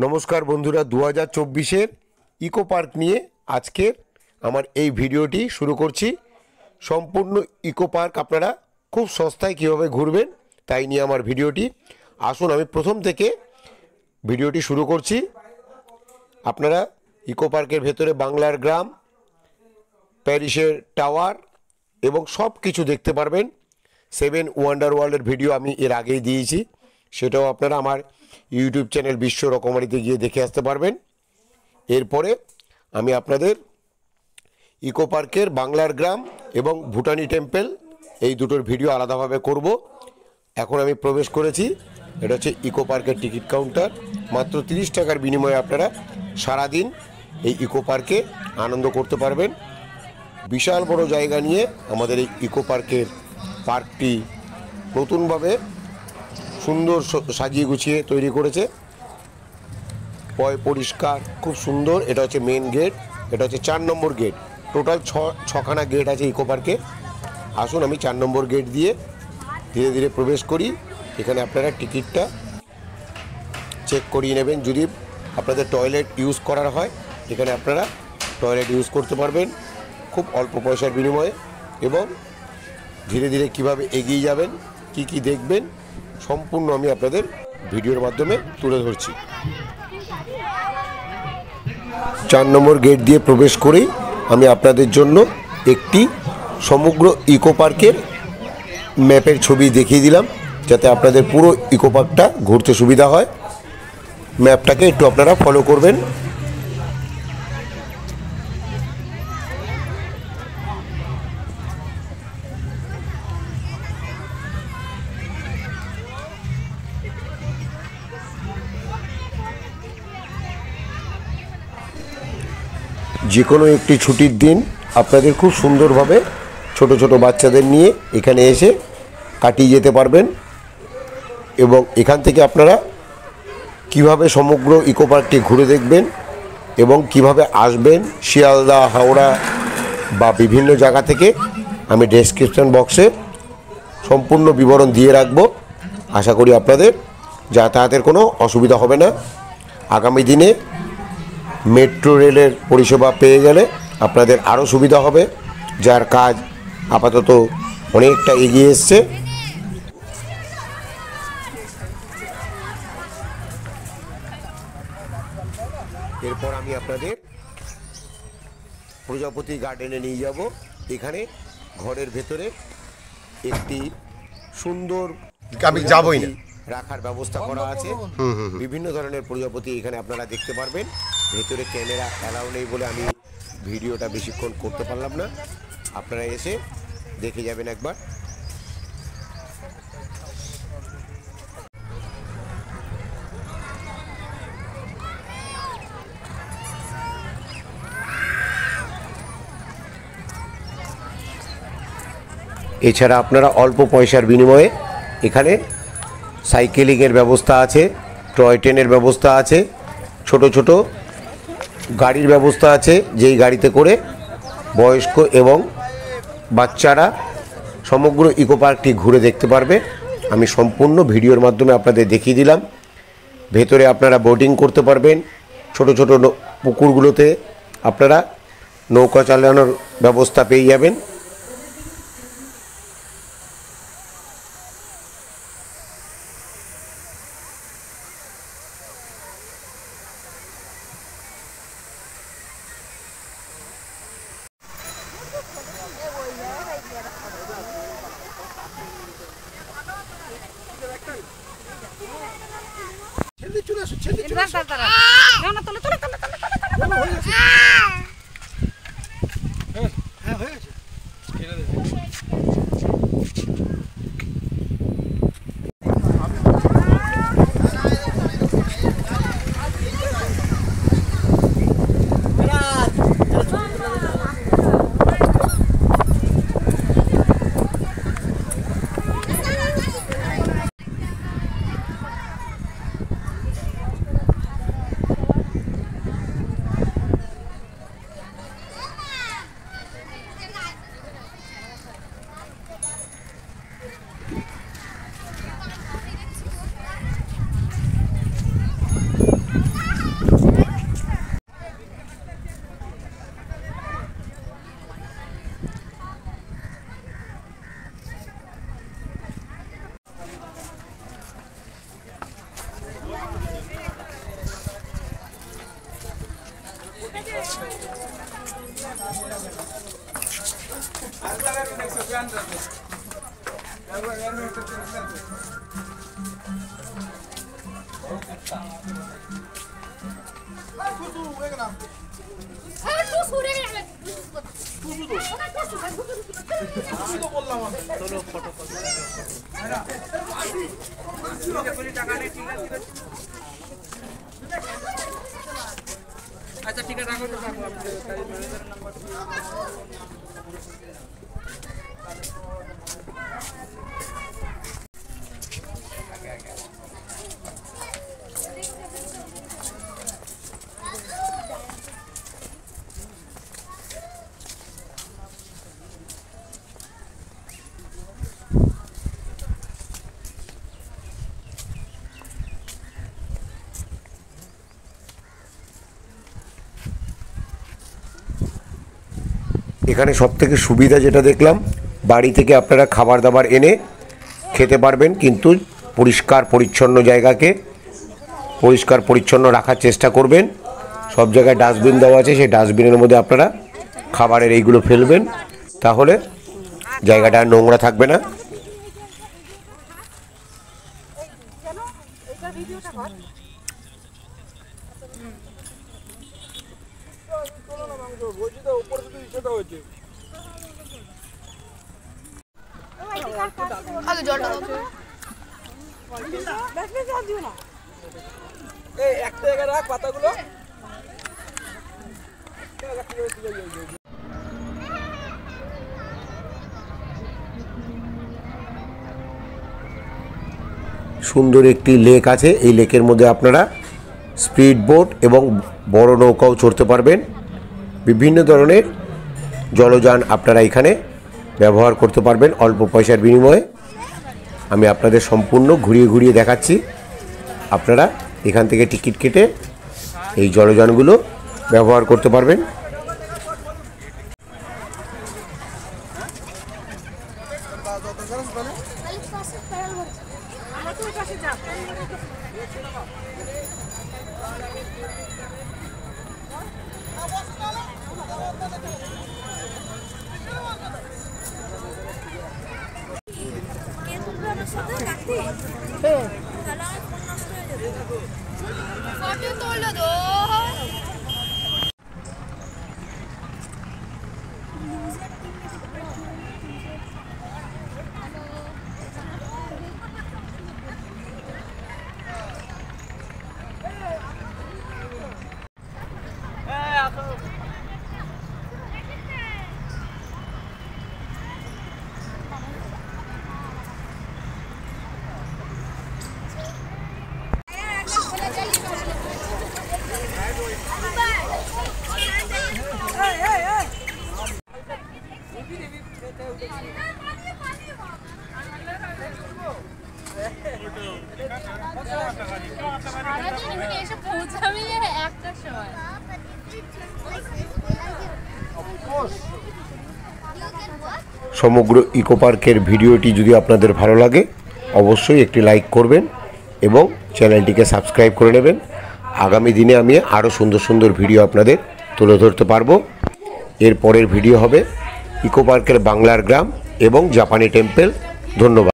নমস্কার বন্ধুরা, 2024-এর eco park নিয়ে আজকের আমার এই ভিডিওটি শুরু করছি। সম্পূর্ণ ইকো পার্ক আপনারা খুব সস্তায় কীভাবে ঘুরবেন তাই নিয়ে আমার ভিডিওটি। আসুন আমি প্রথম থেকে ভিডিওটি শুরু করছি। আপনারা ইকো পার্কের ভেতরে বাংলার গ্রাম, প্যারিসের টাওয়ার এবং সব কিছু দেখতে পারবেন। 7 ওয়ান্ডার ওয়ার্ল্ডের ভিডিও আমি এর আগেই দিয়েছি, সেটাও আপনারা আমার ইউটিউব চ্যানেল বিশ্ব রকমারিতে গিয়ে দেখে আসতে পারবেন। এরপরে আমি আপনাদের ইকো পার্কের বাংলার গ্রাম এবং ভুটানি টেম্পল এই দুটোর ভিডিও আলাদাভাবে করব। এখন আমি প্রবেশ করেছি, এটা হচ্ছে ইকো পার্কের টিকিট কাউন্টার। মাত্র 30 টাকার বিনিময়ে আপনারা সারাদিন এই ইকো পার্কে আনন্দ করতে পারবেন। বিশাল বড় জায়গা নিয়ে আমাদের এই ইকো পার্কটি নতুনভাবে সুন্দর সাজিয়ে গুছিয়ে তৈরি করেছে। পরিষ্কার, খুব সুন্দর। এটা হচ্ছে মেন গেট, এটা হচ্ছে 4 নম্বর গেট। টোটাল ছখানা গেট আছে ইকো পার্কে। আসুন আমি 4 নম্বর গেট দিয়ে ধীরে ধীরে প্রবেশ করি। এখানে আপনারা টিকিটটা চেক করিয়ে নেবেন। যদি আপনাদের টয়লেট ইউজ করার হয়, এখানে আপনারা টয়লেট ইউজ করতে পারবেন খুব অল্প পয়সার বিনিময়ে। এবং ধীরে ধীরে কিভাবে এগিয়ে যাবেন, কি কি দেখবেন, সম্পূর্ণ আমি আপনাদের ভিডিওর মাধ্যমে তুলে ধরছি। 4 নম্বর গেট দিয়ে প্রবেশ করেই আমি আপনাদের জন্য একটি সমগ্র ইকো পার্কের ম্যাপের ছবি দেখিয়ে দিলাম, যাতে আপনাদের পুরো ইকো পার্কটা ঘুরতে সুবিধা হয়। ম্যাপটাকে একটু আপনারা ফলো করবেন। যে কোনো একটি ছুটির দিন আপনাদের খুব সুন্দরভাবে ছোট ছোট বাচ্চাদের নিয়ে এখানে এসে কাটিয়ে যেতে পারবেন। এবং এখান থেকে আপনারা কিভাবে সমগ্র ইকো পার্কটি ঘুরে দেখবেন এবং কিভাবে আসবেন শিয়ালদা, হাওড়া বা বিভিন্ন জায়গা থেকে, আমি ডেসক্রিপশন বক্সে সম্পূর্ণ বিবরণ দিয়ে রাখব। আশা করি আপনাদের যাতায়াতের কোনো অসুবিধা হবে না। আগামী দিনে মেট্রো রেলের পরিষেবা পেয়ে গেলে আপনাদের আরও সুবিধা হবে, যার কাজ আপাতত অনেকটা এগিয়ে এসছে। এরপর আমি আপনাদের প্রজাপতি গার্ডেনে নিয়ে যাব। এখানে ঘরের ভেতরে একটি সুন্দর আমি যাবই না রাখার ব্যবস্থা করা আছে। বিভিন্ন ধরনের প্রজাপতি এখানে আপনারা দেখতে পারবেন। ভেতরে ক্যামেরা অ্যালাউ নেই বলে আমি ভিডিওটা বেশিক্ষণ করতে পারলাম না। আপনারা এসে দেখে যাবেন একবার। এছাড়া আপনারা অল্প পয়সার বিনিময়ে এখানে সাইকেলিংয়ের ব্যবস্থা আছে, টয় ট্রেনের ব্যবস্থা আছে, ছোট ছোট গাড়ির ব্যবস্থা আছে, যেই গাড়িতে করে বয়স্ক এবং বাচ্চারা সমগ্র ইকো পার্কটি ঘুরে দেখতে পারবে। আমি সম্পূর্ণ ভিডিওর মাধ্যমে আপনাদের দেখিয়ে দিলাম। ভেতরে আপনারা বোটিং করতে পারবেন। ছোট ছোট পুকুরগুলোতে আপনারা নৌকা চালানোর ব্যবস্থা পেয়ে যাবেন। আচ্ছা ঠিক আছে, রাখো তো, রাখো আপনাদের ম্যানেজারের নাম্বার। এখানে সবথেকে সুবিধা যেটা দেখলাম, বাড়ি থেকে আপনারা খাবার দাবার এনে খেতে পারবেন, কিন্তু পরিষ্কার পরিচ্ছন্ন জায়গাকে পরিষ্কার পরিচ্ছন্ন রাখার চেষ্টা করবেন। সব জায়গায় ডাস্টবিন দেওয়া আছে, সেই ডাস্টবিনের মধ্যে আপনারা খাবারের এইগুলো ফেলবেন, তাহলে জায়গাটা আর নোংরা থাকবে না। আগে জলটা দাও। এই একটা জায়গায় রাখ পাতাগুলো। সুন্দর একটি লেক আছে, এই লেকের মধ্যে আপনারা স্পিড বোট এবং বড় নৌকাও চড়তে পারবেন। বিভিন্ন ধরনের জলযান আপনারা এখানে ব্যবহার করতে পারবেন অল্প পয়সার বিনিময়ে। আমি আপনাদের সম্পূর্ণ ঘুরিয়ে ঘুরিয়ে দেখাচ্ছি। আপনারা এখান থেকে টিকিট কেটে এই জলযানগুলো ব্যবহার করতে পারবেন। সমগ্র ইকো পার্কের ভিডিওটি যদি আপনাদের ভালো লাগে অবশ্যই একটি লাইক করবেন এবং চ্যানেলটিকে সাবস্ক্রাইব করে নেবেন। আগামী দিনে আমি আরও সুন্দর সুন্দর ভিডিও আপনাদের তুলে ধরতে পারবো। এর পরের ভিডিও হবে ইকো পার্কের বাংলার গ্রাম এবং জাপানি টেম্পল। ধন্যবাদ।